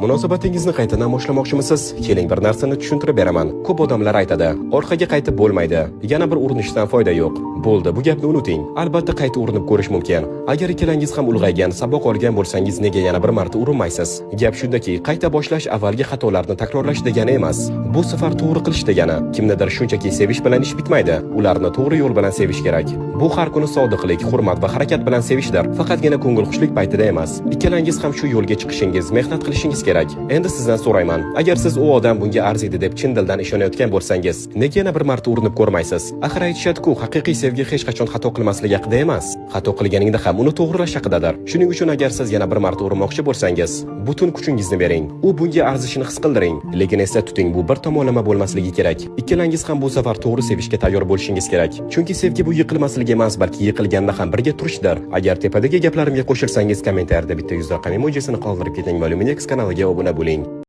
Munosabatingizni qaytadan boshlamoqchimisiz? Keling, bir narsani tushuntirib beraman. Ko'p odamlar aytadi, orqaga qaytib bo'lmaydi. Yana bir urinishdan foyda yo'q. Bo'ldi, bu gapni unuting. Albatta qayta urinib ko'rish mumkin. Agar ikkalangiz ham ulg'aygan, saboq olgan bo'lsangiz, nega yana bir marta urinmaysiz? Gap shundaki, qayta boshlash avvalgi xatolarni takrorlash degani emas. Bu safar to'g'ri qilish degani. Kimnidir shunchaki sevish bilan ish bitmaydi. Ularni to'g'ri yo'l bilan sevish kerak. Bu har kuni sodiqlik, hurmat va harakat bilan sevishdir. Faqatgina ko'ngilxushlik paytida emas. Ikkalangiz ham shu yo'lga chiqishingiz, mehnat qilishingiz kerak. Endi sizdan so'rayman, agar siz u odam bunga arziydi deb chin dildan ishonayotgan bo'lsangiz, nega yana bir marta urinib ko'rmaysiz? Axir aytishadi-ku, haqiqiy sevgi hech qachon xato qilmaslik haqida emas. Xato qilganingda ham uni to'g'rilash haqidadir. Shuning uchun agar siz yana bir marta urinmoqchi bo'lsangiz, butun kuchingizni bering. U bunga arzishini his qildiring. Lekin esda tuting, bu bir tomonlama bo'lmasligi kerak. Ikkalangiz ham bu safar to'g'ri sevishga tayyor bo'lishingiz kerak. Chunki sevgi bu yiqilmaslik emas, balki yiqilganda ham birga turishdir. Agar tepadagi gaplarimga qo'shilsangiz, kommentariyada bitta 100 raqam emojisini qoldirib keting. Ma'lumindex kanaliga obuna bo'ling.